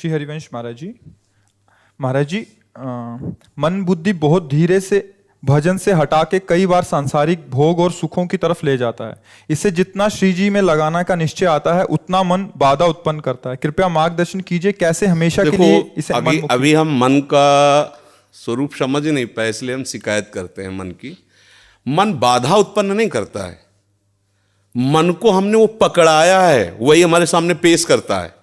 श्री हरिवंश महाराज जी मन बुद्धि बहुत धीरे से भजन से हटा के कई बार सांसारिक भोग और सुखों की तरफ ले जाता है। इसे जितना श्री जी में लगाना का निश्चय आता है उतना मन बाधा उत्पन्न करता है। कृपया मार्गदर्शन कीजिए कैसे हमेशा के लिए इसे अभी हम मन का स्वरूप समझ नहीं पाए, इसलिए हम शिकायत करते हैं मन की। मन बाधा उत्पन्न नहीं करता है, मन को हमने वो पकड़ाया है, वही हमारे सामने पेश करता है।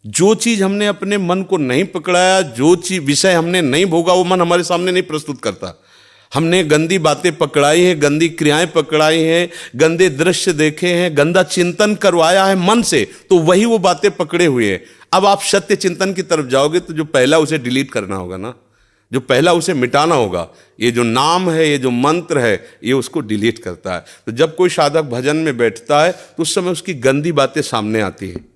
जो चीज हमने अपने मन को नहीं पकड़ाया, जो चीज विषय हमने नहीं भोगा, वो मन हमारे सामने नहीं प्रस्तुत करता। हमने गंदी बातें पकड़ाई हैं, गंदी क्रियाएं पकड़ाई हैं, गंदे दृश्य देखे हैं, गंदा चिंतन करवाया है मन से, तो वही वो बातें पकड़े हुए हैं। अब आप सत्य चिंतन की तरफ जाओगे तो जो पहला उसे डिलीट करना होगा ना, जो पहला उसे मिटाना होगा। ये जो नाम है, ये जो मंत्र है, ये उसको डिलीट करता है। तो जब कोई साधक भजन में बैठता है तो उस समय उसकी गंदी बातें सामने आती हैं,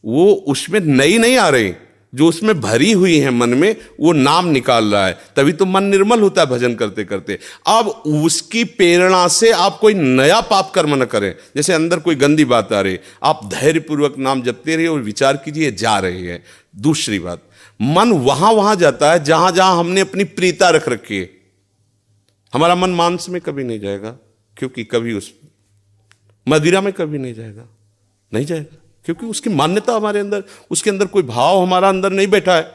वो उसमें नई नहीं आ रही, जो उसमें भरी हुई है मन में, वो नाम निकाल रहा है। तभी तो मन निर्मल होता है भजन करते करते। अब उसकी प्रेरणा से आप कोई नया पाप कर्म न करें। जैसे अंदर कोई गंदी बात आ रही, आप धैर्यपूर्वक नाम जपते रहिए और विचार कीजिए जा रही है। दूसरी बात, मन वहां जाता है जहां जहां हमने अपनी प्रीता रख रखी है। हमारा मन मांस में कभी नहीं जाएगा, क्योंकि कभी उस मदिरा में कभी नहीं जाएगा, नहीं जाएगा, क्योंकि उसकी मान्यता हमारे अंदर, उसके अंदर कोई भाव हमारा अंदर नहीं बैठा है।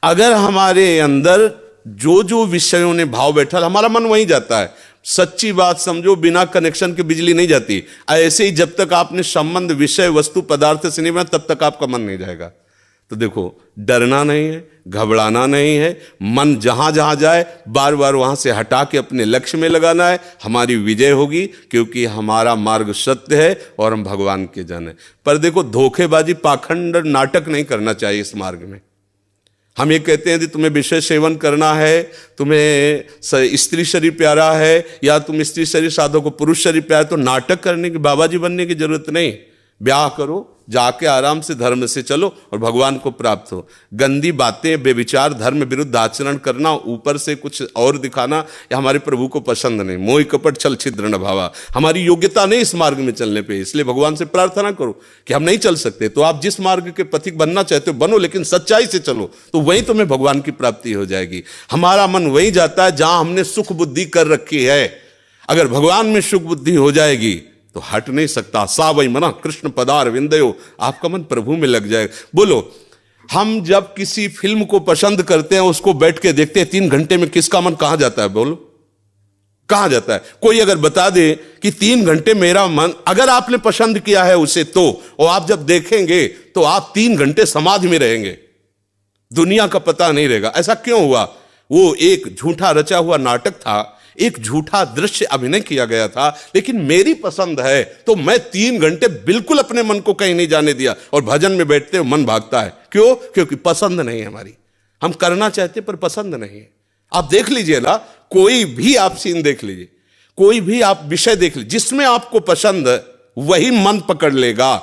अगर हमारे अंदर जो जो विषयों ने भाव बैठा, हमारा मन वहीं जाता है। सच्ची बात समझो, बिना कनेक्शन के बिजली नहीं जाती। ऐसे ही जब तक आपने संबंध विषय वस्तु पदार्थ से नहीं बना, तब तक आपका मन नहीं जाएगा। तो देखो, डरना नहीं है, घबराना नहीं है। मन जहां जहां जाए बार बार वहां से हटा के अपने लक्ष्य में लगाना है। हमारी विजय होगी, क्योंकि हमारा मार्ग सत्य है और हम भगवान के जन हैं। पर देखो, धोखेबाजी, पाखंड, नाटक नहीं करना चाहिए इस मार्ग में। हम ये कहते हैं कि तुम्हें विषय सेवन करना है, तुम्हें स्त्री शरीर प्यारा है, या तुम स्त्री शरीर साधो को पुरुष शरीर प्यारा, तो नाटक करने की, बाबाजी बनने की जरूरत नहीं। ब्याह करो, जाके आराम से धर्म से चलो और भगवान को प्राप्त हो। गंदी बातें, बेविचार, धर्म विरुद्ध आचरण करना, ऊपर से कुछ और दिखाना, या हमारे प्रभु को पसंद नहीं। मोह कपट छल छिद्र न भावा, हमारी योग्यता नहीं इस मार्ग में चलने पे। इसलिए भगवान से प्रार्थना करो कि हम नहीं चल सकते, तो आप जिस मार्ग के पथिक बनना चाहते हो बनो, लेकिन सच्चाई से चलो, तो वहीं तुम्हें भगवान की प्राप्ति हो जाएगी। हमारा मन वहीं जाता है जहां हमने सुख बुद्धि कर रखी है। अगर भगवान में सुख बुद्धि हो जाएगी तो हट नहीं सकता। सा वही मना कृष्ण पदार विंदयो, आपका मन प्रभु में लग जाएगा। बोलो, हम जब किसी फिल्म को पसंद करते हैं, उसको बैठ के देखते हैं, 3 घंटे में किसका मन कहां जाता है? बोलो, कहां जाता है? कोई अगर बता दे कि 3 घंटे मेरा मन, अगर आपने पसंद किया है उसे, तो और आप जब देखेंगे तो आप 3 घंटे समाधि में रहेंगे, दुनिया का पता नहीं रहेगा। ऐसा क्यों हुआ? वो एक झूठा रचा हुआ नाटक था, एक झूठा दृश्य अभिनय किया गया था। लेकिन मेरी पसंद है तो मैं 3 घंटे बिल्कुल अपने मन को कहीं नहीं जाने दिया, और भजन में बैठते हो मन भागता है। क्यों? क्योंकि पसंद नहीं है हमारी। हम करना चाहते पर पसंद नहीं है। आप देख लीजिए ना, कोई भी आप सीन देख लीजिए, कोई भी आप विषय देख लीजिए, जिसमें आपको पसंद है वही मन पकड़ लेगा।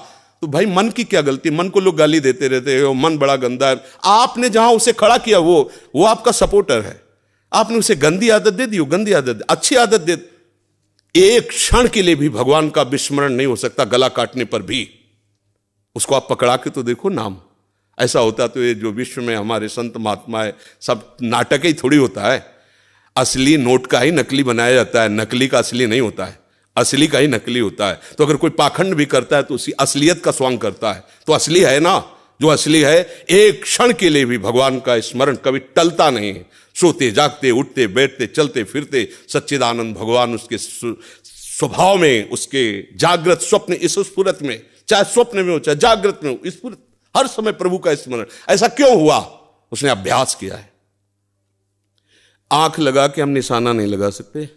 तो भाई, मन की क्या गलती? मन को लोग गाली देते रहते हो, मन बड़ा गंदा है। आपने जहां उसे खड़ा किया वो आपका सपोर्टर है। आपने उसे गंदी आदत दे दी, गंदी आदत, अच्छी आदत दे। एक क्षण के लिए भी भगवान का विस्मरण नहीं हो सकता, गला काटने पर भी। उसको आप पकड़ा के तो देखो नाम। ऐसा होता तो ये जो विश्व में हमारे संत महात्मा है, सब नाटक ही थोड़ी होता है। असली नोट का ही नकली बनाया जाता है, नकली का असली नहीं होता है, असली का ही नकली होता है। तो अगर कोई पाखंड भी करता है तो उसी असलियत का स्वांग करता है, तो असली है ना। जो असली है, एक क्षण के लिए भी भगवान का स्मरण कभी टलता नहीं है। सोते जागते, उठते बैठते, चलते फिरते सच्चिदानंद भगवान उसके स्वभाव में, उसके जागृत स्वप्न इस स्फुरत में, चाहे स्वप्न में हो चाहे जागृत में हो, इस हर समय प्रभु का स्मरण। ऐसा क्यों हुआ? उसने अभ्यास किया है। आंख लगा के हम निशाना नहीं लगा सकते,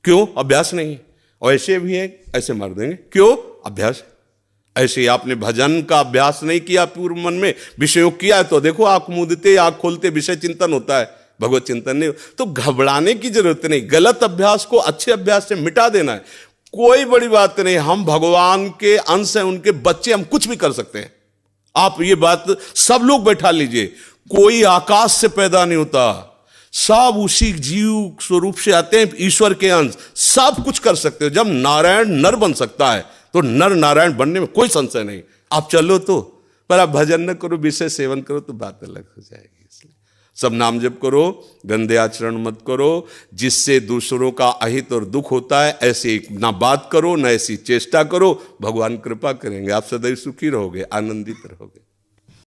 क्यों? अभ्यास नहीं। और ऐसे भी है, ऐसे मार देंगे, क्यों? अभ्यास। ऐसे आपने भजन का अभ्यास नहीं किया, पूर्व मन में विषयों किया है, तो देखो आंख मूंदते, आंख खोलते विषय चिंतन होता है, भगवत चिंतन नहीं। तो घबराने की जरूरत नहीं, गलत अभ्यास को अच्छे अभ्यास से मिटा देना है। कोई बड़ी बात नहीं, हम भगवान के अंश हैं, उनके बच्चे, हम कुछ भी कर सकते हैं। आप ये बात सब लोग बैठा लीजिए, कोई आकाश से पैदा नहीं होता, सब उसी जीव स्वरूप से आते हैं, ईश्वर के अंश। सब कुछ कर सकते हो। जब नारायण नर बन सकता है तो नर नारायण बनने में कोई संशय नहीं। आप चलो तो पर आप भजन न करो, विषय सेवन करो तो बात अलग हो जाएगी। इसलिए सब नाम जप करो, गंदे आचरण मत करो, जिससे दूसरों का अहित और दुख होता है ऐसी ना बात करो, ना ऐसी चेष्टा करो। भगवान कृपा करेंगे, आप सदैव सुखी रहोगे, आनंदित रहोगे।